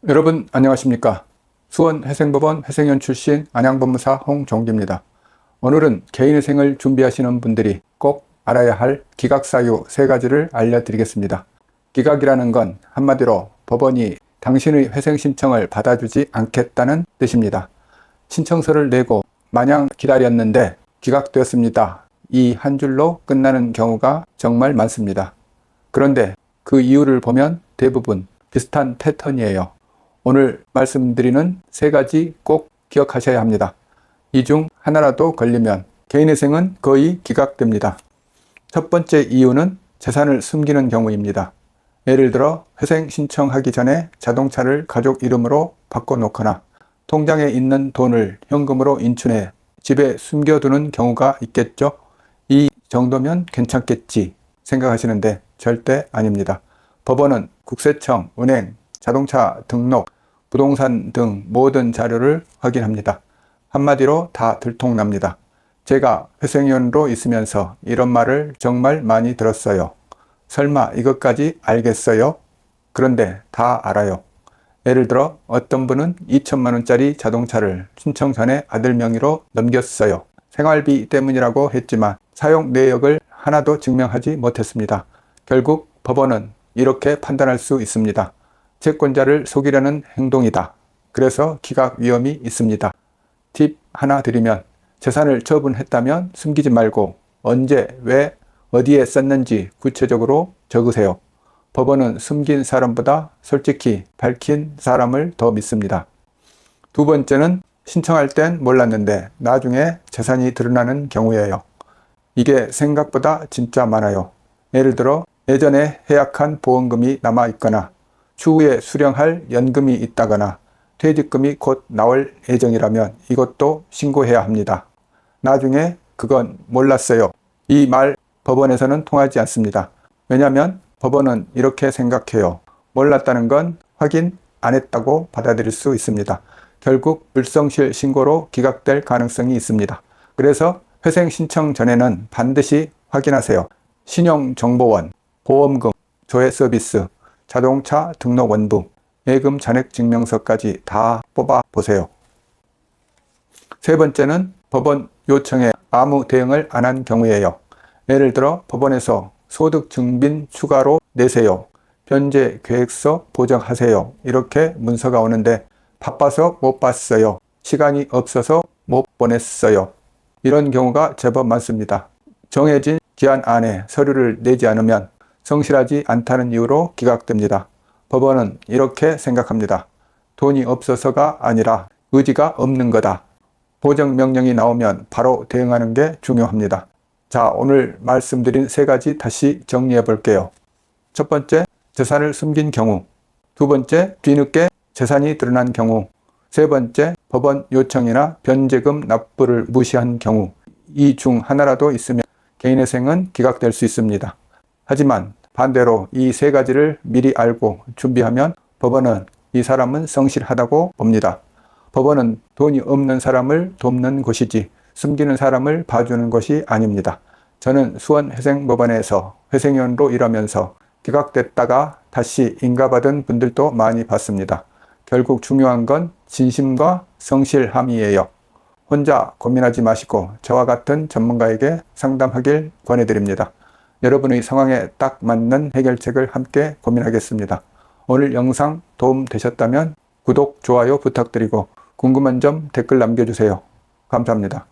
여러분 안녕하십니까? 수원회생법원 회생위원 출신 안양법무사 홍종기입니다. 오늘은 개인회생을 준비하시는 분들이 꼭 알아야 할 기각사유 3가지를 알려드리겠습니다. 기각이라는 건 한마디로 법원이 당신의 회생 신청을 받아주지 않겠다는 뜻입니다. 신청서를 내고 마냥 기다렸는데 기각되었습니다. 이 한 줄로 끝나는 경우가 정말 많습니다. 그런데 그 이유를 보면 대부분 비슷한 패턴이에요. 오늘 말씀드리는 3가지 꼭 기억하셔야 합니다. 이 중 하나라도 걸리면 개인회생은 거의 기각됩니다. 첫 번째 이유는 재산을 숨기는 경우입니다. 예를 들어 회생 신청하기 전에 자동차를 가족 이름으로 바꿔놓거나 통장에 있는 돈을 현금으로 인출해 집에 숨겨두는 경우가 있겠죠. 이 정도면 괜찮겠지 생각하시는데 절대 아닙니다. 법원은 국세청, 은행, 자동차 등록, 부동산 등 모든 자료를 확인합니다. 한마디로 다 들통납니다. 제가 회생위원으로 있으면서 이런 말을 정말 많이 들었어요. 설마 이것까지 알겠어요? 그런데 다 알아요. 예를 들어 어떤 분은 2천만 원짜리 자동차를 신청 전에 아들 명의로 넘겼어요. 생활비 때문이라고 했지만 사용 내역을 하나도 증명하지 못했습니다. 결국 법원은 이렇게 판단할 수 있습니다. 채권자를 속이려는 행동이다. 그래서 기각 위험이 있습니다. 팁 하나 드리면 재산을 처분했다면 숨기지 말고 언제, 왜, 어디에 썼는지 구체적으로 적으세요. 법원은 숨긴 사람보다 솔직히 밝힌 사람을 더 믿습니다. 두 번째는 신청할 땐 몰랐는데 나중에 재산이 드러나는 경우예요. 이게 생각보다 진짜 많아요. 예를 들어 예전에 해약한 보험금이 남아있거나 추후에 수령할 연금이 있다거나 퇴직금이 곧 나올 예정이라면 이것도 신고해야 합니다. 나중에 그건 몰랐어요. 이 말 법원에서는 통하지 않습니다. 왜냐하면 법원은 이렇게 생각해요. 몰랐다는 건 확인 안 했다고 받아들일 수 있습니다. 결국 불성실 신고로 기각될 가능성이 있습니다. 그래서 회생 신청 전에는 반드시 확인하세요. 신용정보원, 보험금, 조회 서비스, 자동차 등록 원부, 예금 잔액 증명서까지 다 뽑아 보세요. 세 번째는 법원 요청에 아무 대응을 안 한 경우예요. 예를 들어 법원에서 소득 증빙 추가로 내세요. 변제 계획서 보정하세요. 이렇게 문서가 오는데 바빠서 못 봤어요. 시간이 없어서 못 보냈어요. 이런 경우가 제법 많습니다. 정해진 기한 안에 서류를 내지 않으면 성실하지 않다는 이유로 기각됩니다. 법원은 이렇게 생각합니다. 돈이 없어서가 아니라 의지가 없는 거다. 보정명령이 나오면 바로 대응하는 게 중요합니다. 자, 오늘 말씀드린 3가지 다시 정리해 볼게요. 첫 번째, 재산을 숨긴 경우. 두 번째, 뒤늦게 재산이 드러난 경우. 세 번째, 법원 요청이나 변제금 납부를 무시한 경우. 이 중 하나라도 있으면 개인회생은 기각될 수 있습니다. 하지만 반대로 이 3가지를 미리 알고 준비하면 법원은 이 사람은 성실하다고 봅니다. 법원은 돈이 없는 사람을 돕는 곳이지 숨기는 사람을 봐주는 것이 아닙니다. 저는 수원회생법원에서 회생위원으로 일하면서 기각됐다가 다시 인가받은 분들도 많이 봤습니다. 결국 중요한 건 진심과 성실함이에요. 혼자 고민하지 마시고 저와 같은 전문가에게 상담하길 권해드립니다. 여러분의 상황에 딱 맞는 해결책을 함께 고민하겠습니다. 오늘 영상 도움 되셨다면 구독, 좋아요 부탁드리고 궁금한 점 댓글 남겨주세요. 감사합니다.